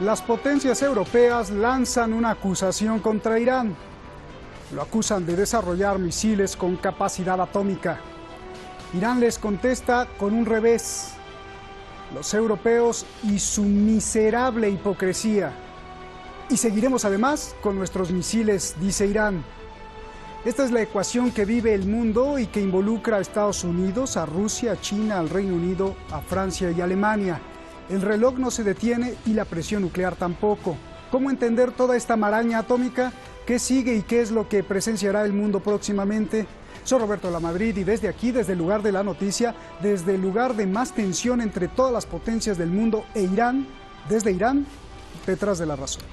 Las potencias europeas lanzan una acusación contra Irán. Lo acusan de desarrollar misiles con capacidad atómica. Irán les contesta con un revés. Los europeos y su miserable hipocresía. Y seguiremos además con nuestros misiles, dice Irán. Esta es la ecuación que vive el mundo y que involucra a Estados Unidos, a Rusia, a China, al Reino Unido, a Francia y a Alemania. El reloj no se detiene y la presión nuclear tampoco. ¿Cómo entender toda esta maraña atómica? ¿Qué sigue y qué es lo que presenciará el mundo próximamente? Soy Roberto Lamadrid y desde aquí, desde el lugar de la noticia, desde el lugar de más tensión entre todas las potencias del mundo e Irán, desde Irán, detrás de la razón.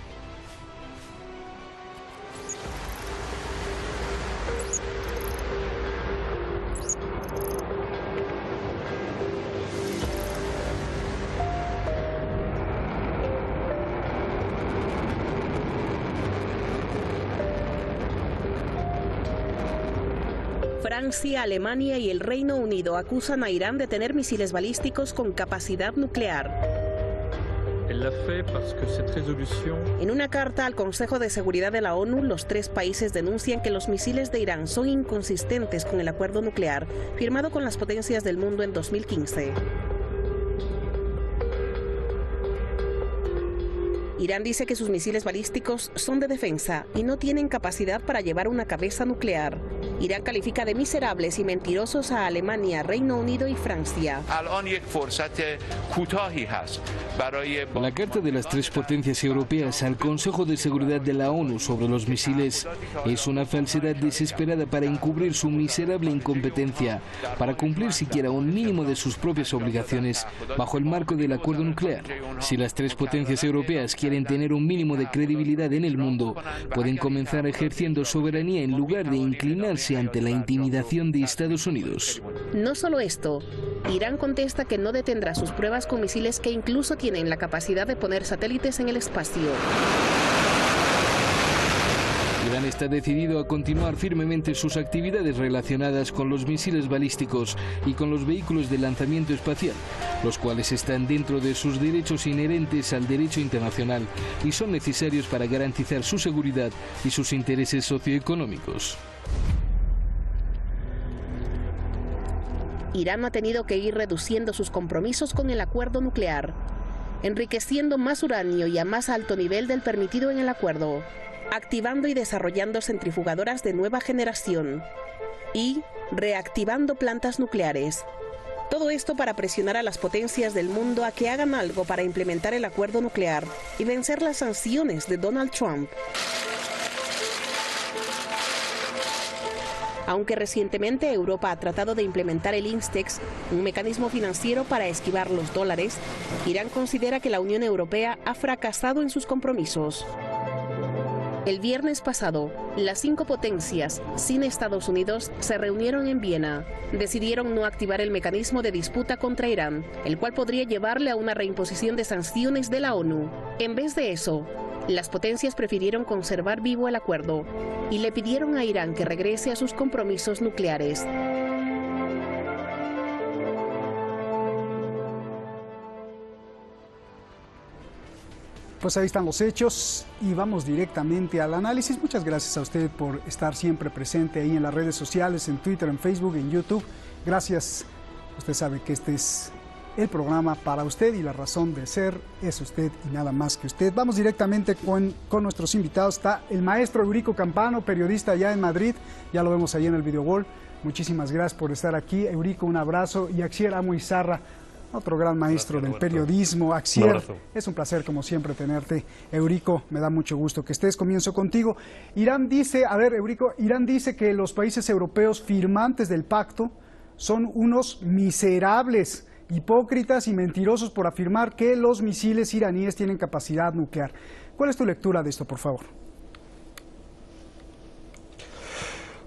Francia, Alemania y el Reino Unido acusan a Irán de tener misiles balísticos con capacidad nuclear. En una carta al Consejo de Seguridad de la ONU, los tres países denuncian que los misiles de Irán son inconsistentes con el acuerdo nuclear firmado con las potencias del mundo en 2015. Irán dice que sus misiles balísticos son de defensa y no tienen capacidad para llevar una cabeza nuclear. Irán califica de miserables y mentirosos a Alemania, Reino Unido y Francia. La carta de las tres potencias europeas al Consejo de Seguridad de la ONU sobre los misiles es una falsedad desesperada para encubrir su miserable incompetencia para cumplir siquiera un mínimo de sus propias obligaciones bajo el marco del acuerdo nuclear. Si las tres potencias europeas quieren tener un mínimo de credibilidad en el mundo, pueden comenzar ejerciendo soberanía en lugar de inclinarse ante la intimidación de Estados Unidos. No solo esto, Irán contesta que no detendrá sus pruebas con misiles que incluso tienen la capacidad de poner satélites en el espacio. Irán está decidido a continuar firmemente sus actividades relacionadas con los misiles balísticos y con los vehículos de lanzamiento espacial, los cuales están dentro de sus derechos inherentes al derecho internacional y son necesarios para garantizar su seguridad y sus intereses socioeconómicos. Irán ha tenido que ir reduciendo sus compromisos con el acuerdo nuclear, enriqueciendo más uranio y a más alto nivel del permitido en el acuerdo, activando y desarrollando centrifugadoras de nueva generación y reactivando plantas nucleares. Todo esto para presionar a las potencias del mundo a que hagan algo para implementar el acuerdo nuclear y vencer las sanciones de Donald Trump. Aunque recientemente Europa ha tratado de implementar el INSTEX, un mecanismo financiero para esquivar los dólares, Irán considera que la Unión Europea ha fracasado en sus compromisos. El viernes pasado, las 5 potencias, sin Estados Unidos, se reunieron en Viena. Decidieron no activar el mecanismo de disputa contra Irán, el cual podría llevarle a una reimposición de sanciones de la ONU. En vez de eso, las potencias prefirieron conservar vivo el acuerdo y le pidieron a Irán que regrese a sus compromisos nucleares. Pues ahí están los hechos y vamos directamente al análisis. Muchas gracias a usted por estar siempre presente ahí en las redes sociales, en Twitter, en Facebook, en YouTube. Gracias. Usted sabe que este es el programa para usted y la razón de ser es usted y nada más que usted. Vamos directamente con nuestros invitados. Está el maestro Eurico Campano, periodista allá en Madrid. Ya lo vemos ahí en el video wall. Muchísimas gracias por estar aquí. Eurico, un abrazo. Y Axier Amo-Izarra, otro gran maestro del periodismo. Axier, es un placer como siempre tenerte. Eurico, me da mucho gusto que estés. Comienzo contigo. Irán dice, Eurico, Irán dice que los países europeos firmantes del pacto son unos miserables, hipócritas y mentirosos por afirmar que los misiles iraníes tienen capacidad nuclear. ¿Cuál es tu lectura de esto, por favor?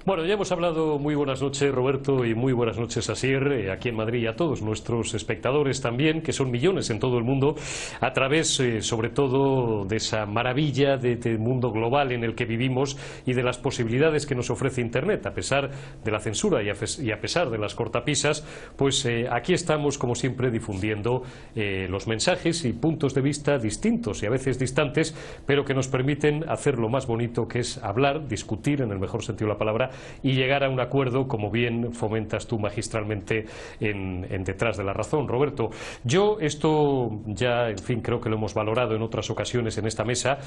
Bueno, ya hemos hablado. Muy buenas noches, Roberto, y muy buenas noches, Asier, aquí en Madrid, y a todos nuestros espectadores también, que son millones en todo el mundo, a través, sobre todo, de esa maravilla de mundo global en el que vivimos y de las posibilidades que nos ofrece Internet, a pesar de la censura y a pesar de las cortapisas. Pues aquí estamos, como siempre, difundiendo los mensajes y puntos de vista distintos y a veces distantes, pero que nos permiten hacer lo más bonito, que es hablar, discutir, en el mejor sentido de la palabra, y llegar a un acuerdo, como bien fomentas tú magistralmente en Detrás de la Razón, Roberto. Yo esto ya, en fin, creo que lo hemos valorado en otras ocasiones en esta mesa,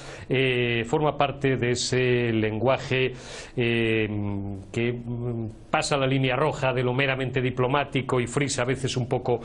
forma parte de ese lenguaje que pasa la línea roja de lo meramente diplomático y frisa a veces un poco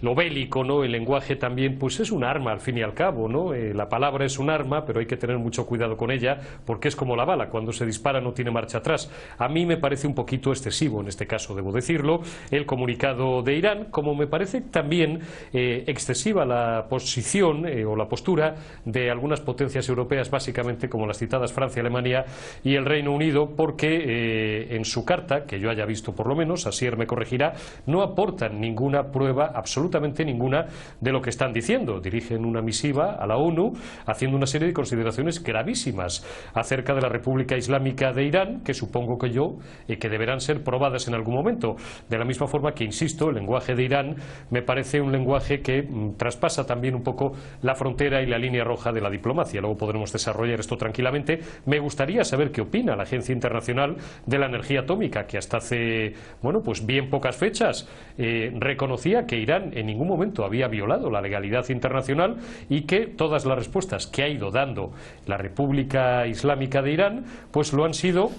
lo bélico, ¿no? El lenguaje también, pues es un arma al fin y al cabo, ¿no? La palabra es un arma, pero hay que tener mucho cuidado con ella, porque es como la bala, cuando se dispara no tiene marcha atrás. A mí me parece un poquito excesivo, en este caso debo decirlo, el comunicado de Irán, como me parece también excesiva la posición o la postura de algunas potencias europeas, básicamente como las citadas Francia, Alemania y el Reino Unido, porque en su carta, que yo haya visto por lo menos, Asier me corregirá, no aportan ninguna prueba, absolutamente ninguna, de lo que están diciendo. Dirigen una misiva a la ONU haciendo una serie de consideraciones gravísimas acerca de la República Islámica de Irán, que supongo que que deberán ser probadas en algún momento. De la misma forma que, insisto, el lenguaje de Irán me parece un lenguaje que traspasa también un poco la frontera y la línea roja de la diplomacia. Luego podremos desarrollar esto tranquilamente. Me gustaría saber qué opina la Agencia Internacional de la Energía Atómica, que hasta hace, bueno, pues bien pocas fechas reconocía que Irán en ningún momento había violado la legalidad internacional y que todas las respuestas que ha ido dando la República Islámica de Irán pues lo han sido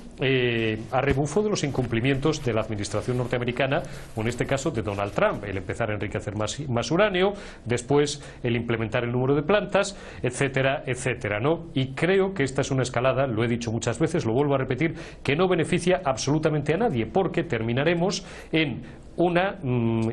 a rebufo de los incumplimientos de la administración norteamericana, o en este caso de Donald Trump, el empezar a enriquecer más uranio, después el implementar el número de plantas, etcétera, etcétera, ¿no? Y creo que esta es una escalada, lo he dicho muchas veces, lo vuelvo a repetir, que no beneficia absolutamente a nadie, porque terminaremos en una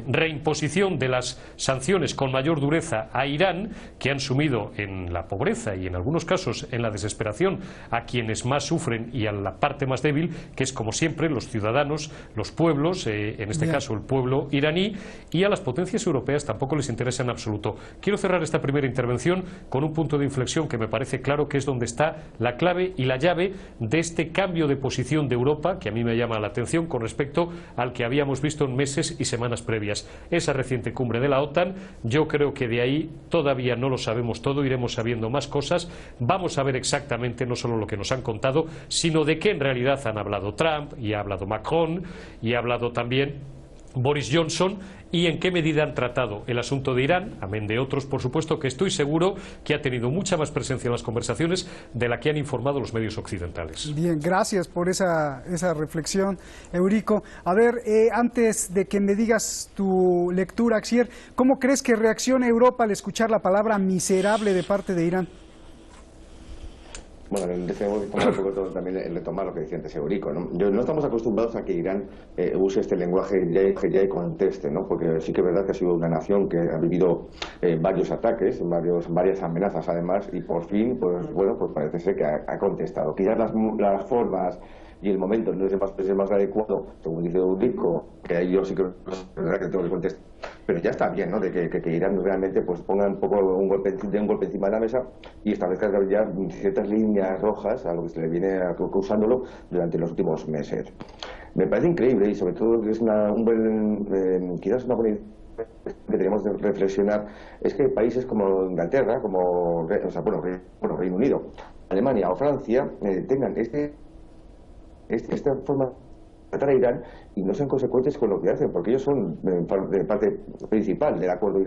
reimposición de las sanciones con mayor dureza a Irán, que han sumido en la pobreza y en algunos casos en la desesperación a quienes más sufren y a la parte más débil, que es como siempre los ciudadanos, los pueblos, en este caso el pueblo iraní, y a las potencias europeas tampoco les interesa en absoluto. Quiero cerrar esta primera intervención con un punto de inflexión que me parece claro que es donde está la clave y la llave de este cambio de posición de Europa, que a mí me llama la atención con respecto al que habíamos visto en meses y semanas previas. Esa reciente cumbre de la OTAN, yo creo que de ahí todavía no lo sabemos todo, iremos sabiendo más cosas, vamos a ver exactamente no solo lo que nos han contado, sino de qué en realidad han hablado Trump, y ha hablado Macron, y ha hablado también Boris Johnson, y en qué medida han tratado el asunto de Irán, amén de otros, por supuesto, que estoy seguro que ha tenido mucha más presencia en las conversaciones de la que han informado los medios occidentales. Bien, gracias por esa reflexión, Eurico. A ver, antes de que me digas tu lectura, Asier, ¿cómo crees que reacciona Europa al escuchar la palabra miserable de parte de Irán? Bueno, también retomar lo que decía antes Eurico, ¿no? No estamos acostumbrados a que Irán use este lenguaje ya y conteste, ¿no? Porque sí que es verdad que ha sido una nación que ha vivido varios ataques, varias amenazas además, y por fin, pues bueno, pues parece ser que ha contestado. Quizás las formas y el momento no es el más adecuado, como dice Eurico, que ahí yo sí que es verdad que tengo que contestar. Pero ya está bien, ¿no? De que Irán realmente pues ponga un poco un golpe encima de la mesa y establezca ya ciertas líneas rojas a lo que se le viene acusándolo durante los últimos meses. Me parece increíble y sobre todo que es quizás una buena idea que tenemos de reflexionar, es que países como Inglaterra, Reino Unido, Alemania o Francia tengan esta forma tratar a Irán y no sean consecuentes con lo que hacen, porque ellos son de parte principal del acuerdo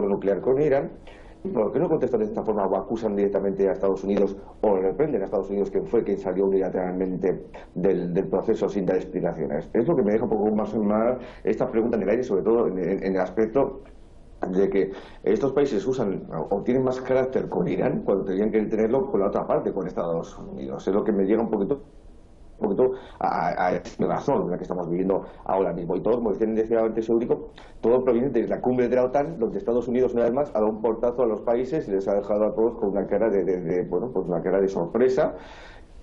nuclear con Irán. ¿Por qué no contestan de esta forma o acusan directamente a Estados Unidos o reprenden a Estados Unidos, quien fue quien salió unilateralmente del proceso sin dar explicaciones? Es lo que me deja un poco más esta pregunta en el aire, sobre todo en el aspecto de que estos países usan o tienen más carácter con Irán cuando tendrían que tenerlo con la otra parte, con Estados Unidos. Es lo que me llega un poquito a esta razón en la que estamos viviendo ahora mismo. Y todo, como decía antes Eurico, todo proviene de la cumbre de la OTAN, donde Estados Unidos una vez más ha dado un portazo a los países y les ha dejado a todos con una cara una cara de sorpresa.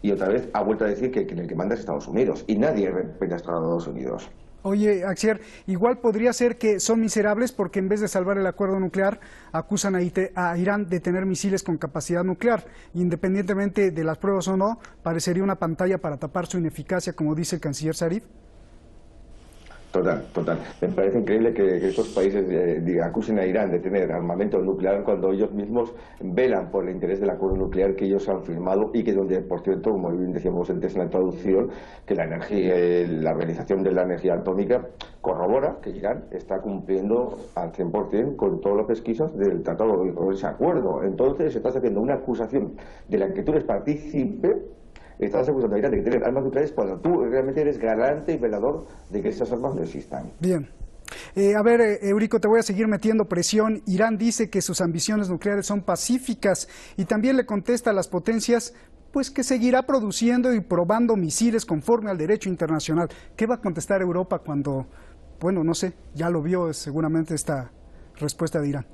y otra vez ha vuelto a decir que el que manda es Estados Unidos, y nadie respeta a Estados Unidos. Oye, Axier, igual podría ser que son miserables porque en vez de salvar el acuerdo nuclear, acusan a Irán de tener misiles con capacidad nuclear. Independientemente de las pruebas o no, parecería una pantalla para tapar su ineficacia, como dice el canciller Zarif. Total. Me parece increíble que estos países acusen a Irán de tener armamento nuclear cuando ellos mismos velan por el interés del acuerdo nuclear que ellos han firmado y que donde, por cierto, como bien decíamos antes en la introducción, que la Organización de la Energía Atómica corrobora que Irán está cumpliendo al 100% con todas las pesquisas del tratado, con ese acuerdo. Entonces, estás haciendo una acusación de la que tú eres partícipe. Estás acusando a Irán de que tienen armas nucleares cuando tú realmente eres garante y velador de que esas armas no existan. Bien. A ver, Eurico, te voy a seguir metiendo presión. Irán dice que sus ambiciones nucleares son pacíficas y también le contesta a las potencias pues que seguirá produciendo y probando misiles conforme al derecho internacional. ¿Qué va a contestar Europa cuando, bueno, no sé, ya lo vio seguramente esta respuesta de Irán?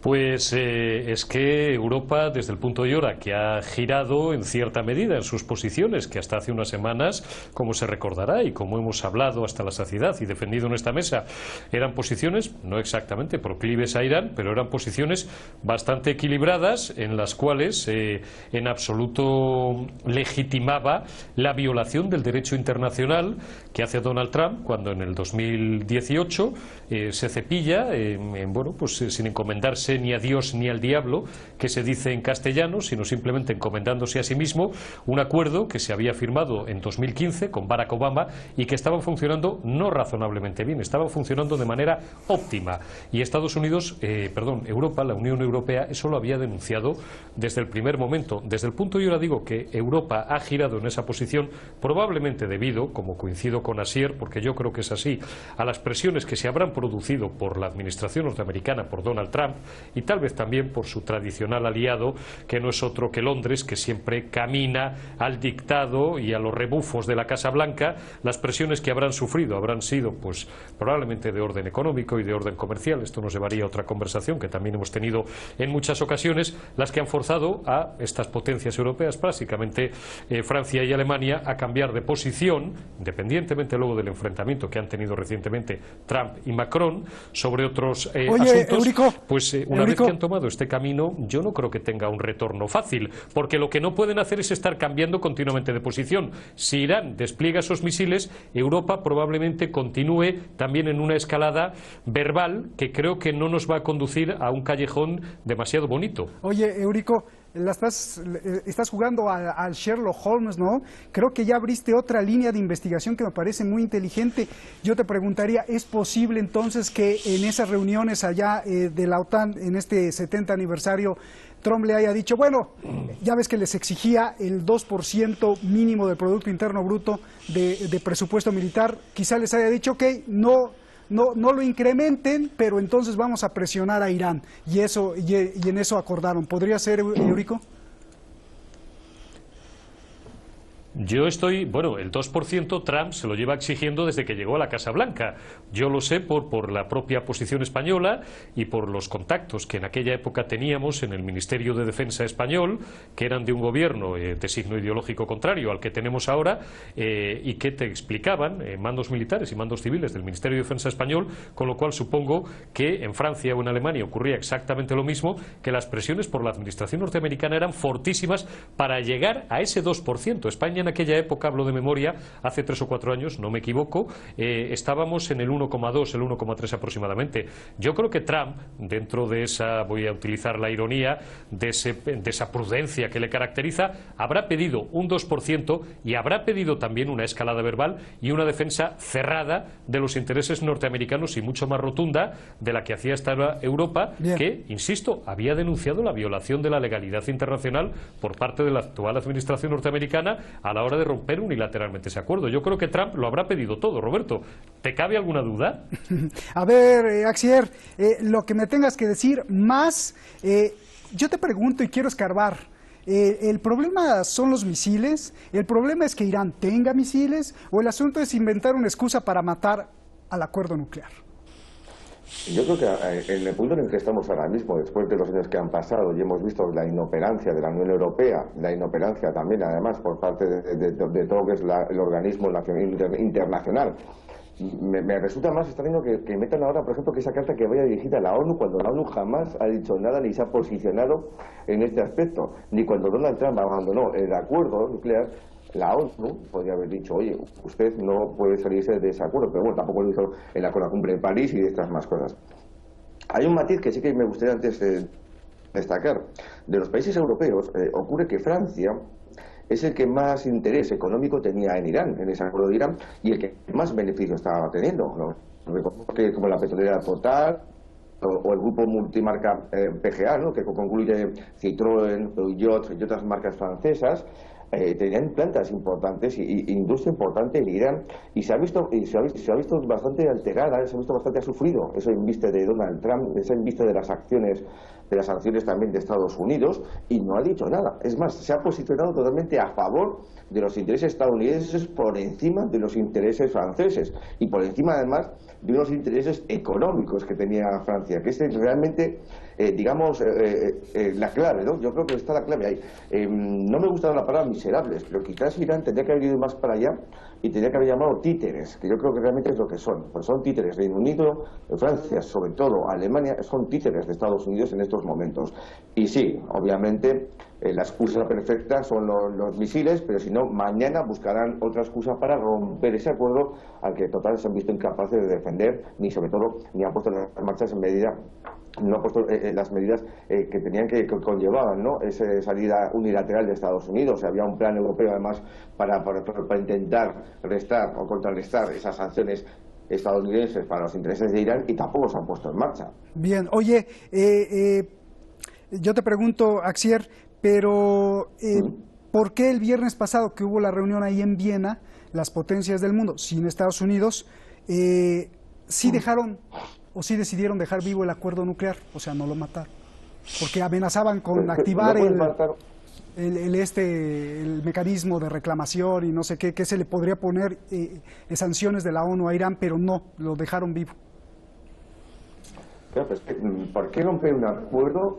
Pues es que Europa, desde el punto de hora que ha girado en cierta medida en sus posiciones, que hasta hace unas semanas, como se recordará y como hemos hablado hasta la saciedad y defendido en esta mesa, eran posiciones no exactamente proclives a Irán, pero eran posiciones bastante equilibradas en las cuales en absoluto legitimaba la violación del derecho internacional que hace Donald Trump cuando en el 2018 se cepilla, bueno, pues sin encomendarse ni a Dios ni al diablo, que se dice en castellano, sino simplemente encomendándose a sí mismo, un acuerdo que se había firmado en 2015 con Barack Obama y que estaba funcionando no razonablemente bien, estaba funcionando de manera óptima. Y Estados Unidos, Europa, la Unión Europea, eso lo había denunciado desde el primer momento. Desde el punto, yo ahora digo que Europa ha girado en esa posición, probablemente debido, como coincido con Asier, porque yo creo que es así, a las presiones que se habrán producido por la administración norteamericana, por Donald Trump, y tal vez también por su tradicional aliado, que no es otro que Londres, que siempre camina al dictado y a los rebufos de la Casa Blanca. Las presiones que habrán sufrido habrán sido pues probablemente de orden económico y de orden comercial, esto nos llevaría a otra conversación que también hemos tenido en muchas ocasiones, las que han forzado a estas potencias europeas, básicamente Francia y Alemania, a cambiar de posición, independientemente luego del enfrentamiento que han tenido recientemente Trump y Macron sobre otros asuntos. Eurico, pues una vez que han tomado este camino, yo no creo que tenga un retorno fácil, porque lo que no pueden hacer es estar cambiando continuamente de posición. Si Irán despliega esos misiles, Europa probablemente continúe también en una escalada verbal que creo que no nos va a conducir a un callejón demasiado bonito. Oye, Eurico, estás jugando al Sherlock Holmes, ¿no? Creo que ya abriste otra línea de investigación que me parece muy inteligente. Yo te preguntaría, ¿es posible entonces que en esas reuniones allá de la OTAN, en este 70 aniversario, Trump le haya dicho, bueno, ya ves que les exigía el 2% mínimo del Producto Interno Bruto de presupuesto militar, quizá les haya dicho, ok, no lo incrementen, pero entonces vamos a presionar a Irán, y en eso acordaron? ¿Podría ser, Eurico? Yo bueno, el 2% Trump se lo lleva exigiendo desde que llegó a la Casa Blanca. Yo lo sé por la propia posición española y por los contactos que en aquella época teníamos en el Ministerio de Defensa español, que eran de un gobierno de signo ideológico contrario al que tenemos ahora, y que te explicaban mandos militares y mandos civiles del Ministerio de Defensa español, con lo cual supongo que en Francia o en Alemania ocurría exactamente lo mismo, que las presiones por la administración norteamericana eran fortísimas para llegar a ese 2%. España en aquella época, hablo de memoria, hace 3 o 4 años, no me equivoco, estábamos en el 1,2, el 1,3 aproximadamente. Yo creo que Trump, dentro de esa, voy a utilizar la ironía, de esa prudencia que le caracteriza, habrá pedido un 2% y habrá pedido también una escalada verbal y una defensa cerrada de los intereses norteamericanos y mucho más rotunda de la que hacía hasta ahora Europa, que, insisto, había denunciado la violación de la legalidad internacional por parte de la actual administración norteamericana a la hora de romper unilateralmente ese acuerdo. Yo creo que Trump lo habrá pedido todo, Roberto. ¿Te cabe alguna duda? A ver, Axier, lo que me tengas que decir más, yo te pregunto y quiero escarbar. ¿El problema son los misiles? ¿El problema es que Irán tenga misiles? ¿O el asunto es inventar una excusa para matar al acuerdo nuclear? Yo creo que en el punto en el que estamos ahora mismo, después de los años que han pasado, y hemos visto la inoperancia de la Unión Europea, la inoperancia también, además, por parte de todo lo que es el organismo internacional, me resulta más extraño que metan ahora, por ejemplo, que esa carta que vaya dirigida a la ONU, cuando la ONU jamás ha dicho nada ni se ha posicionado en este aspecto, ni cuando Donald Trump abandonó el acuerdo nuclear. La ONU podría haber dicho, oye, usted no puede salirse de ese acuerdo, pero bueno, tampoco lo hizo con la cumbre de París y de estas más cosas. Hay un matiz que sí que me gustaría antes destacar. De los países europeos, ocurre que Francia es el que más interés económico tenía en Irán, en ese acuerdo de Irán, y el que más beneficio estaba teniendo, ¿no? Recordemos que como la petrolera Total o el grupo multimarca PGA, ¿no?, que concluye Citroën, Peugeot y otras marcas francesas, tenían plantas importantes e industria importante en Irán, y se ha visto bastante alterada, ha sufrido eso en vista de Donald Trump, eso en vista de las sanciones también de Estados Unidos, y no ha dicho nada. Es más, se ha posicionado totalmente a favor de los intereses estadounidenses por encima de los intereses franceses, y por encima además de unos intereses económicos que tenía Francia, que es realmente, la clave, ¿no? Yo creo que está la clave ahí. No me gusta la palabra miserables, pero quizás Irán tendría que haber ido más para allá y tendría que haber llamado títeres, que yo creo que realmente es lo que son. Pues son títeres. Reino Unido, Francia, sobre todo Alemania, son títeres de Estados Unidos en estos momentos. Y sí, obviamente, la excusa perfecta son los misiles, pero si no, mañana buscarán otra excusa para romper ese acuerdo al que total se han visto incapaces de defender, ni sobre todo, ni han puesto las marchas en medida, no ha puesto las medidas que tenían que conllevaban, ¿no?, esa salida unilateral de Estados Unidos. Había un plan europeo además para intentar restar o contrarrestar esas sanciones estadounidenses para los intereses de Irán, y tampoco se han puesto en marcha. Bien, oye, yo te pregunto, Axier, pero ¿por qué el viernes pasado que hubo la reunión ahí en Viena, las potencias del mundo, sin Estados Unidos, sí dejaron o sí decidieron dejar vivo el acuerdo nuclear? O sea, no lo mataron, porque amenazaban con activar el mecanismo de reclamación y no sé qué, que se le podría poner sanciones de la ONU a Irán, pero no, lo dejaron vivo. Claro, pues, ¿por qué romper un acuerdo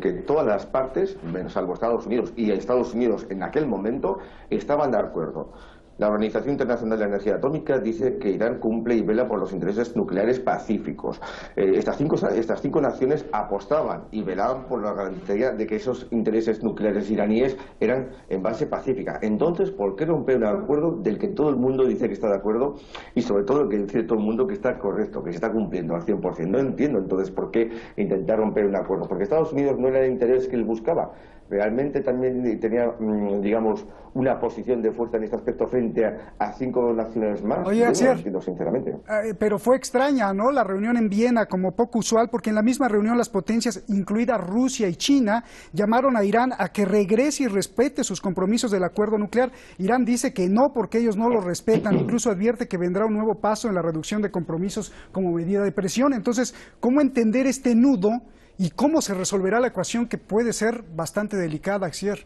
que todas las partes, salvo Estados Unidos, y Estados Unidos en aquel momento estaban de acuerdo? La Organización Internacional de la Energía Atómica dice que Irán cumple y vela por los intereses nucleares pacíficos. Estas cinco naciones apostaban y velaban por la garantía de que esos intereses nucleares iraníes eran en base pacífica. Entonces, ¿por qué romper un acuerdo del que todo el mundo dice que está de acuerdo, y sobre todo que dice todo el mundo que está correcto, que se está cumpliendo al 100%? No entiendo entonces por qué intentar romper un acuerdo, porque Estados Unidos no era el interés que él buscaba. Realmente también tenía, digamos, una posición de fuerza en este aspecto frente a cinco naciones más. Oye, Axier, no lo entiendo, sinceramente. Pero fue extraña, ¿no?, la reunión en Viena, como poco usual, porque en la misma reunión las potencias, incluida Rusia y China, llamaron a Irán a que regrese y respete sus compromisos del acuerdo nuclear. Irán dice que no, porque ellos no lo respetan, incluso advierte que vendrá un nuevo paso en la reducción de compromisos como medida de presión. Entonces, ¿cómo entender este nudo y cómo se resolverá la ecuación, que puede ser bastante delicada, Axier?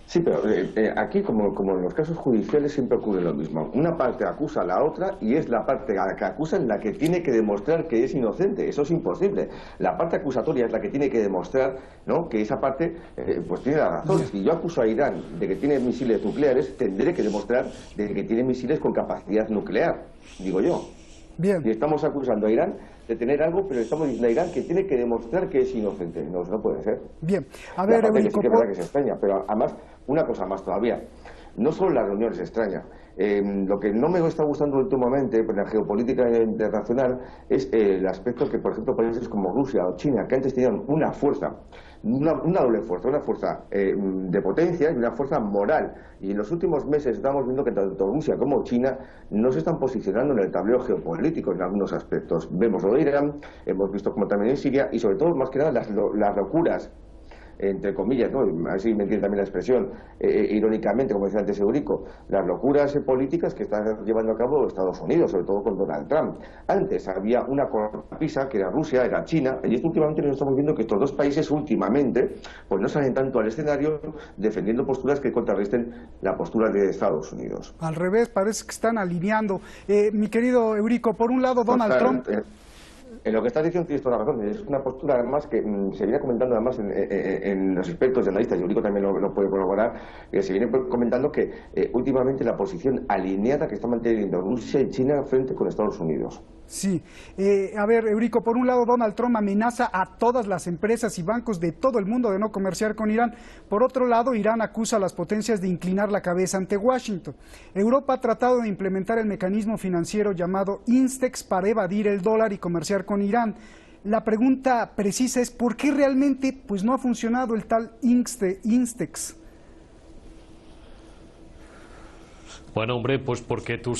Sí, pero aquí, como en los casos judiciales, siempre ocurre lo mismo. Una parte acusa a la otra, y es la parte que acusa en la que tiene que demostrar que es inocente. Eso es imposible. La parte acusatoria es la que tiene que demostrar, ¿no?, que esa parte pues tiene la razón. Si yo acuso a Irán de que tiene misiles nucleares, tendré que demostrar de que tiene misiles con capacidad nuclear, digo yo. Bien. Y estamos acusando a Irán de tener algo, pero estamos diciendo a Irán que tiene que demostrar que es inocente. No, eso no puede ser. Bien. A ver, Eurico, sí que es verdad que es extraña, pero además, una cosa más todavía. No solo la reunión es extraña. Lo que no me está gustando últimamente en la geopolítica internacional es el aspecto que, por ejemplo, países como Rusia o China, que antes tenían una fuerza, una doble fuerza, una fuerza de potencia y una fuerza moral. Y en los últimos meses estamos viendo que tanto Rusia como China no se están posicionando en el tablero geopolítico en algunos aspectos. Vemos lo de Irán, hemos visto como también en Siria, y sobre todo, más que nada, las locuras, entre comillas, ¿no?, a ver si me entiende también la expresión, irónicamente, como decía antes Eurico, las locuras políticas que están llevando a cabo Estados Unidos, sobre todo con Donald Trump. Antes había una cortapisa, que era Rusia, era China, y últimamente nos estamos viendo que estos dos países últimamente pues no salen tanto al escenario defendiendo posturas que contrarresten la postura de Estados Unidos. Al revés, parece que están alineando. Mi querido Eurico, por un lado Donald Trump... En lo que estás diciendo tienes toda la razón. Es una postura además que se viene comentando además en los expertos y analistas, y Eurico también lo puede corroborar, se viene comentando que últimamente la posición alineada que está manteniendo Rusia y China frente con Estados Unidos. Sí. A ver, Eurico, por un lado Donald Trump amenaza a todas las empresas y bancos de todo el mundo de no comerciar con Irán. Por otro lado, Irán acusa a las potencias de inclinar la cabeza ante Washington. Europa ha tratado de implementar el mecanismo financiero llamado INSTEX para evadir el dólar y comerciar con Irán. La pregunta precisa es ¿por qué realmente pues, no ha funcionado el tal INSTEX? Bueno, hombre, pues porque tú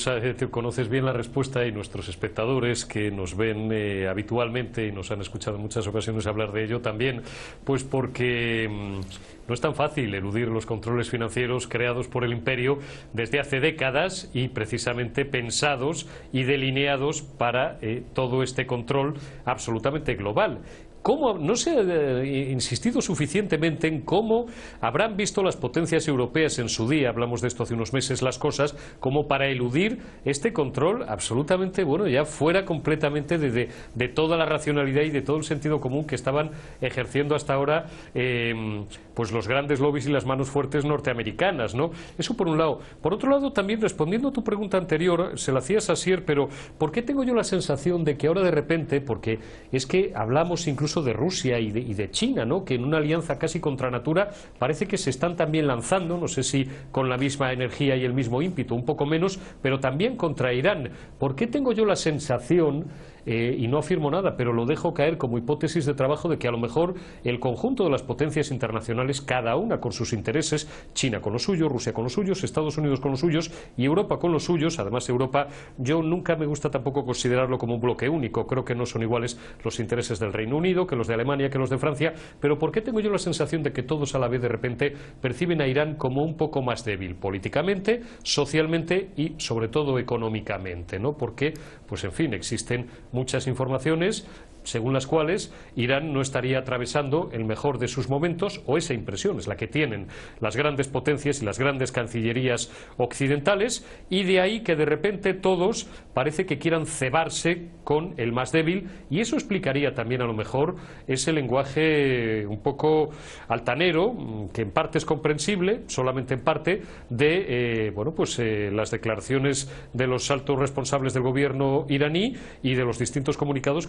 conoces bien la respuesta y nuestros espectadores que nos ven habitualmente y nos han escuchado en muchas ocasiones hablar de ello también, pues porque no es tan fácil eludir los controles financieros creados por el imperio desde hace décadas y precisamente pensados y delineados para todo este control absolutamente global. ¿Cómo no se ha insistido suficientemente en cómo habrán visto las potencias europeas en su día, hablamos de esto hace unos meses, las cosas, como para eludir este control absolutamente, bueno, ya fuera completamente de toda la racionalidad y de todo el sentido común que estaban ejerciendo hasta ahora pues los grandes lobbies y las manos fuertes norteamericanas, ¿no? Eso por un lado. Por otro lado, también respondiendo a tu pregunta anterior, se la hacías a Asier, pero ¿por qué tengo yo la sensación de que ahora de repente, porque es que hablamos incluso de Rusia y de China, ¿no?, que en una alianza casi contra natura parece que se están también lanzando, no sé si con la misma energía y el mismo ímpetu, un poco menos, pero también contra Irán? ¿Por qué tengo yo la sensación, y no afirmo nada, pero lo dejo caer como hipótesis de trabajo, de que a lo mejor el conjunto de las potencias internacionales, cada una con sus intereses, China con los suyos, Rusia con los suyos, Estados Unidos con los suyos y Europa con los suyos? Además, Europa, yo nunca me gusta tampoco considerarlo como un bloque único, creo que no son iguales los intereses del Reino Unido que los de Alemania, que los de Francia, pero ¿por qué tengo yo la sensación de que todos a la vez de repente perciben a Irán como un poco más débil políticamente, socialmente y sobre todo económicamente, ¿no? Porque, pues en fin, existen muchas informaciones según las cuales Irán no estaría atravesando el mejor de sus momentos, o esa impresión es la que tienen las grandes potencias y las grandes cancillerías occidentales, y de ahí que de repente todos parece que quieran cebarse con el más débil, y eso explicaría también a lo mejor ese lenguaje un poco altanero, que en parte es comprensible, solamente en parte, de las declaraciones de los altos responsables del gobierno iraní y de los distintos comunicados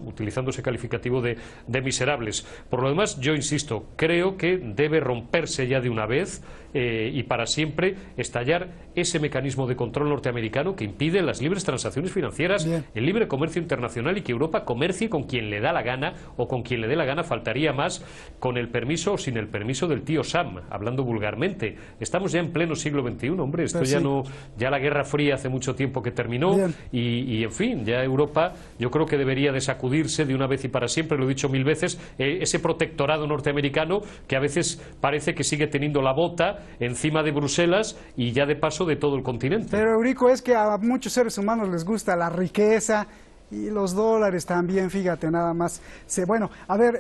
utilizando ese calificativo de miserables. Por lo demás, yo insisto, creo que debe romperse ya de una vez y para siempre estallar ese mecanismo de control norteamericano que impide las libres transacciones financieras, el libre comercio internacional, y que Europa comercie con quien le da la gana o con quien le dé la gana, faltaría más, con el permiso o sin el permiso del tío Sam, hablando vulgarmente. Estamos ya en pleno siglo XXI, hombre, esto ya no, ya la Guerra Fría hace mucho tiempo que terminó y en fin, ya Europa yo creo que debería de sacudirse de una vez y para siempre, lo he dicho mil veces, ese protectorado norteamericano que a veces parece que sigue teniendo la bota encima de Bruselas y ya de paso de todo el continente. Pero Eurico, es que a muchos seres humanos les gusta la riqueza y los dólares también, fíjate nada más. Bueno, a ver,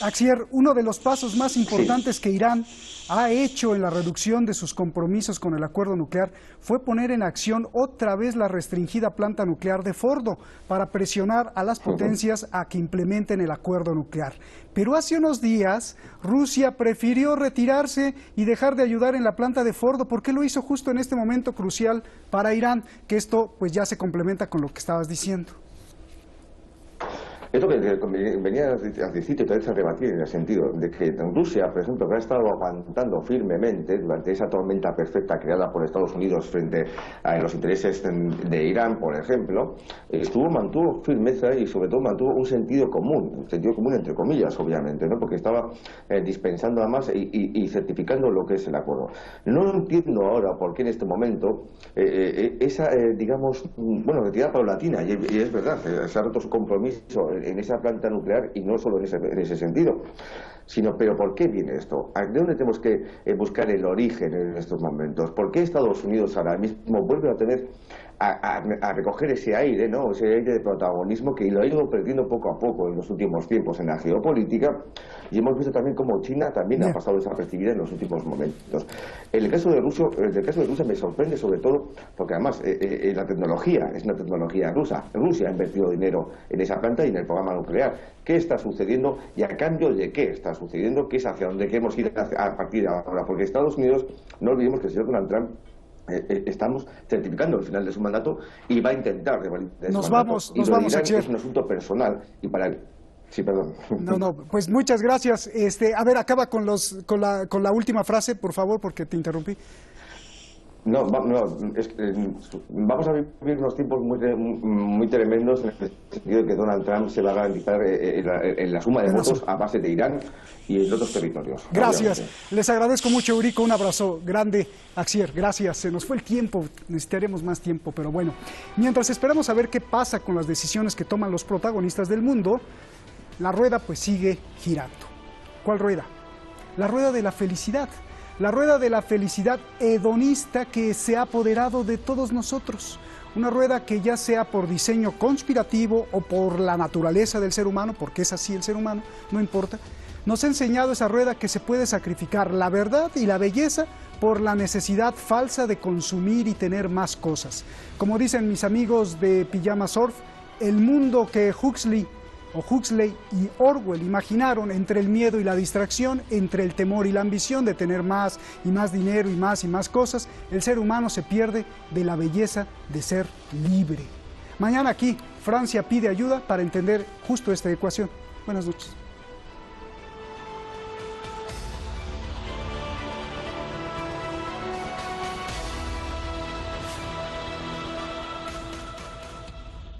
Asier, uno de los pasos más importantes que Irán ha hecho en la reducción de sus compromisos con el acuerdo nuclear fue poner en acción otra vez la restringida planta nuclear de Fordo para presionar a las potencias a que implementen el acuerdo nuclear. Pero hace unos días Rusia prefirió retirarse y dejar de ayudar en la planta de Fordo. ¿Por qué lo hizo justo en este momento crucial para Irán? Que esto pues ya se complementa con lo que estabas diciendo. Esto que venía a decir y tal vez a rebatir en el sentido de que Rusia, por ejemplo, que ha estado aguantando firmemente durante esa tormenta perfecta creada por Estados Unidos frente a los intereses de Irán, por ejemplo, mantuvo firmeza y sobre todo mantuvo un sentido común entre comillas, obviamente, ¿no? Porque estaba dispensando además y certificando lo que es el acuerdo. No entiendo ahora por qué en este momento esa, retirada paulatina, y es verdad, se ha roto su compromiso en esa planta nuclear y no solo en ese sentido. sino ¿pero por qué viene esto? ¿De dónde tenemos que buscar el origen en estos momentos? ¿Por qué Estados Unidos ahora mismo vuelve a tener a recoger ese aire, ¿no? Ese aire de protagonismo que lo ha ido perdiendo poco a poco en los últimos tiempos en la geopolítica, y hemos visto también cómo China también ha pasado desapercibida en los últimos momentos. En el caso de Rusia me sorprende sobre todo porque además la tecnología es una tecnología rusa. Rusia ha invertido dinero en esa planta y en el programa nuclear. ¿Qué está sucediendo y a cambio de qué está sucediendo? ¿Qué es hacia dónde queremos ir a partir de ahora? Porque Estados Unidos, no olvidemos que el señor Donald Trump estamos certificando el final de su mandato y va a intentar revalidar ese mandato. Nos vamos, Axier. Es un asunto personal y para él. Sí, perdón. No, pues muchas gracias. A ver, acaba con la última frase, por favor, porque te interrumpí. Vamos a vivir unos tiempos muy tremendos en el sentido de que Donald Trump se va a garantizar en la suma de votos a base de Irán y en otros territorios. Gracias. Obviamente. Les agradezco mucho, Eurico. Un abrazo grande, Axier. Gracias. Se nos fue el tiempo. Necesitaremos más tiempo, pero bueno. Mientras esperamos a ver qué pasa con las decisiones que toman los protagonistas del mundo, la rueda pues sigue girando. ¿Cuál rueda? La rueda de la felicidad. La rueda de la felicidad hedonista que se ha apoderado de todos nosotros. Una rueda que ya sea por diseño conspirativo o por la naturaleza del ser humano, porque es así el ser humano, no importa, nos ha enseñado esa rueda que se puede sacrificar la verdad y la belleza por la necesidad falsa de consumir y tener más cosas. Como dicen mis amigos de Pijama Surf, el mundo que Huxley y Orwell imaginaron entre el miedo y la distracción, entre el temor y la ambición de tener más y más dinero y más cosas, el ser humano se pierde de la belleza de ser libre. Mañana aquí, Francia pide ayuda para entender justo esta ecuación. Buenas noches.